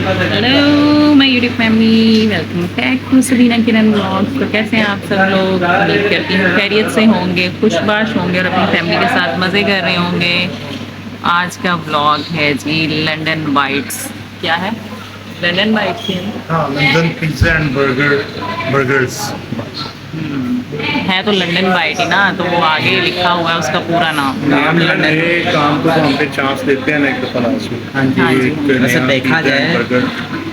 Hello my YouTube family, welcome back to Sabina Kiran blogs. तो कैसे हैं आप सब लोग? उम्मीद करती हूँ खैरियत से होंगे, खुशबाश होंगे और अपनी फैमिली के साथ मज़े कर रहे होंगे। आज का ब्लॉग है जी लंदन बाइट्स। क्या है? लंदन बाइट्स है। हाँ, लंदन पिज्जा एंड बर्गर्स। है तो लंदन बाइट ही ना, तो वो आगे लिखा हुआ है उसका पूरा नाम। नाम लंदन काम को तो हम पे चांस देते हैं ना एक दफा लास्ट में। हाँ जी। वैसे देखा जाए बर्गर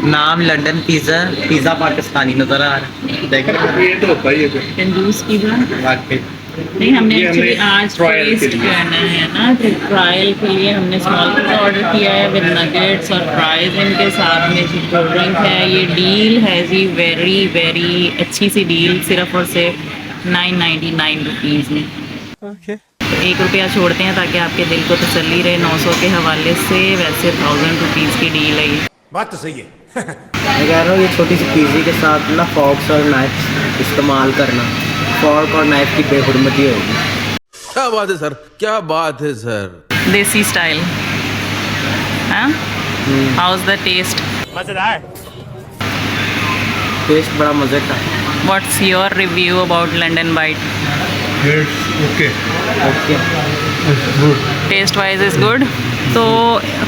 नाम लंदन पिज्जा पाकिस्तानी नजर आ रहा है। देख रहे ये तो होता ही है। कंजूस की बात हैं वाकई नहीं, हमने ये एक्चुअली हमने आज trial के टेस्ट लिए। करना है ना, तो ट्रायल के लिए हमने स्मॉल पिज़्ज़ा ऑर्डर किया है विद नगेट्स और फ्राइज इनके साथ में जी कोल्ड ड्रिंक है। ये डील है जी वेरी वेरी अच्छी सी डील, सिर्फ और सिर्फ 999 रुपीज़ में। ओके। तो 1 रुपया छोड़ते हैं ताकि आपके दिल को तसल्ली रहे 900 के हवाले से। वैसे 1000 रुपीज़ की डील है ये। बात तो सही है। मैं कह रहा हूँ ये छोटी सी पिज़्ज़े के साथ ना फॉक्स और नाइफ इस्तेमाल करना, फॉर्क और नाइफ की बेहुरमती होगी। क्या बात है सर, क्या बात है सर। देसी स्टाइल। हाँ, हाउ इज़ द टेस्ट? मजेदार। टेस्ट बड़ा मज़े का। What's your review about London Bite? Okay okay. Taste wise is good. तो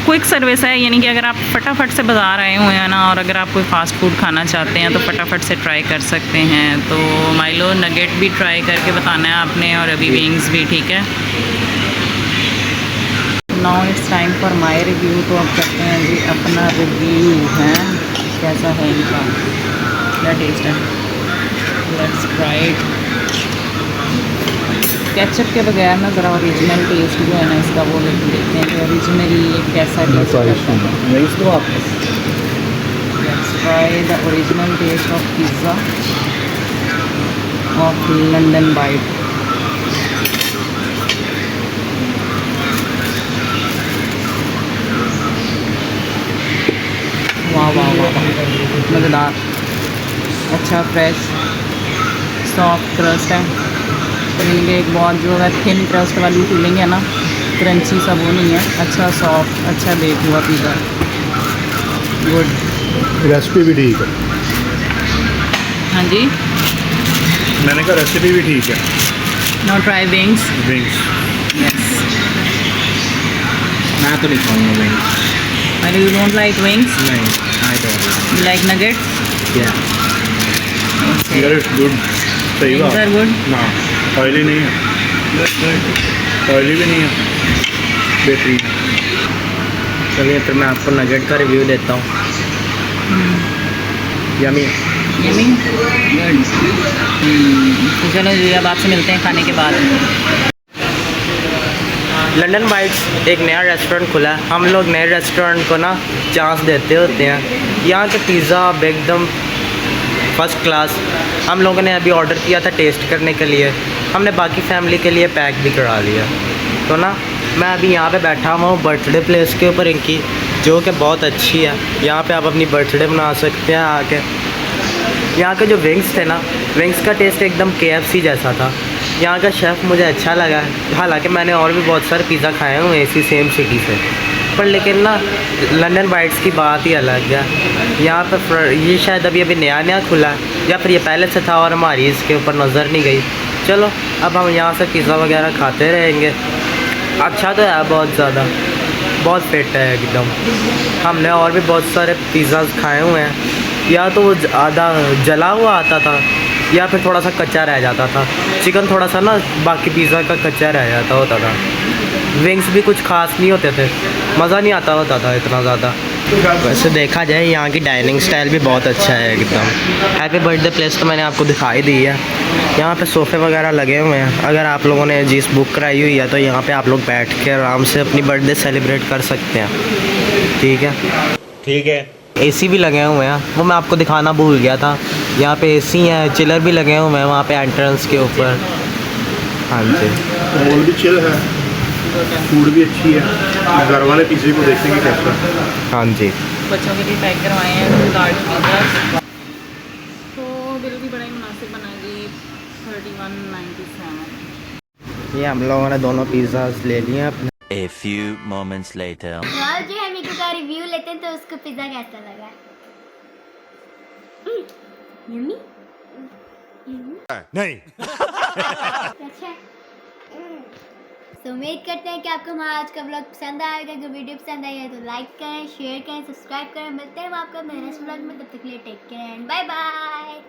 क्विक सर्विस है, यानी कि अगर आप फटाफट से बाज़ार आए हुए हैं ना, और अगर आप कोई फ़ास्ट फूड खाना चाहते हैं तो फटाफट से ट्राई कर सकते हैं। तो माइलो नगेट भी ट्राई करके बताना है आपने, और अभी विंग्स भी। ठीक है, now it's time for my review. तो अब करते हैं जी अपना रिव्यू है कैसा है इनका, क्या टेस्ट है। Let's try it. केचप के बगैर ना ज़रा ओरिजिनल टेस्ट जो है ना इसका वो लेके देखते हैं कि ओरिजिनली ये कैसा टेस्ट करता है। वेंग्स दो आप। Let's try the original taste of pizza of London Bite. वाह वाह वाह वाह, मज़ेदार, अच्छा फ्रेश सॉफ्ट क्रस्ट है। फिलिंग एक बहुत जो है थिन क्रस्ट वाली फीलिंग है ना, क्रंची सा वो नहीं है। अच्छा सॉफ्ट, अच्छा बेक हुआ पिज़्ज़ा, गुड। रेसिपी भी ठीक है। हाँ जी, मैंने कहा रेसिपी भी ठीक है। Know try wings. Wings yes, मैं तो नहीं खाऊंगा वेंग्स। आई यू डोंट लाइक विंग्स, नहीं, I don't. You like nuggets. या यार इट्स गुड। सही विंग्स बात आर गुड। ना, ऑयली नहीं है, ऑयली भी नहीं है, बेहतरीन। चलिए फिर मैं आपको नगेट का रिव्यू देता हूँ। यमी। Yummy, good. तो चलो जी अब आपसे मिलते हैं खाने के बाद। लंदन बाइट्स एक नया रेस्टोरेंट खुला है। हम लोग नए रेस्टोरेंट को ना चांस देते होते हैं। यहाँ के पिज़्ज़ा एकदम फर्स्ट क्लास। हम लोगों ने अभी ऑर्डर किया था टेस्ट करने के लिए, हमने बाकी फैमिली के लिए पैक भी करा लिया। तो ना मैं अभी यहाँ पे बैठा हुआ हूँ बर्थडे प्लेस के ऊपर इनकी, जो कि बहुत अच्छी है। यहाँ पे आप अपनी बर्थडे मना सकते हैं आके। यहाँ के जो विंग्स थे ना, विंग्स का टेस्ट एकदम KFC जैसा था। यहाँ का शेफ़ मुझे अच्छा लगा। हालांकि मैंने और भी बहुत सारे पिज़्ज़ा खाए हुए इसी सेम सिटी से, पर लेकिन ना लंदन बाइट्स की बात ही अलग है। यहाँ पर ये शायद अभी नया खुला है, या फिर ये पहले से था और हमारी इसके ऊपर नज़र नहीं गई। चलो अब हम यहाँ से पिज़्ज़ा वगैरह खाते रहेंगे। अच्छा तो है, बहुत ज़्यादा, बहुत फिट है एकदम। हमने और भी बहुत सारे पिज़्ज़ाज़ खाए हुए हैं, या तो वो आधा जला हुआ आता था या फिर थोड़ा सा कच्चा रह जाता था। चिकन थोड़ा सा ना बाकी पिज़्ज़ा का कच्चा रह जाता होता था। विंग्स भी कुछ खास नहीं होते थे, मज़ा नहीं आता होता था इतना ज़्यादा। वैसे देखा जाए यहाँ की डाइनिंग स्टाइल भी बहुत अच्छा है एकदम। हैप्पी बर्थडे प्लेस तो मैंने आपको दिखाई दी है। यहाँ पे सोफ़े वगैरह लगे हुए हैं। अगर आप लोगों ने जिस बुक कराई हुई है तो यहाँ पे आप लोग बैठ के आराम से अपनी बर्थडे सेलिब्रेट कर सकते हैं। ठीक है, ठीक है। AC भी लगे हुए हैं, वो मैं आपको दिखाना भूल गया था। यहाँ पे AC है, चिलर भी लगे हुए हैं वहाँ पे एंट्रेंस के ऊपर। हाँ जी, मॉल भी चिल है, फूड भी अच्छी है। घर वाले पिज़्ज़े को देखेंगे कैसा है। हाँ जी। बच्चों के लिए पैक करवाए हैं लार्ज पिज़्ज़ा। तो बिल भी बड़ा ही मुनासिब बना जी, 3197। ये हम लोगों ने दोनों पिज़्ज़ाज ले लिए हैं अपने। A few moments later. यार जो है मोमेंटो का रिव्यू लेते हैं तो उसको पिज़्ज़ा कैसा लगा। यम्मी नहीं अच्छा। तो उम्मीद करते हैं कि आपको हमारा आज का ब्लॉग पसंद आएगा। अगर वीडियो पसंद आई है तो लाइक करें, शेयर करें, सब्सक्राइब करें। मिलते हैं आपका मेरे नेक्स्ट ब्लॉग में, तब तक के लिए take care and bye bye.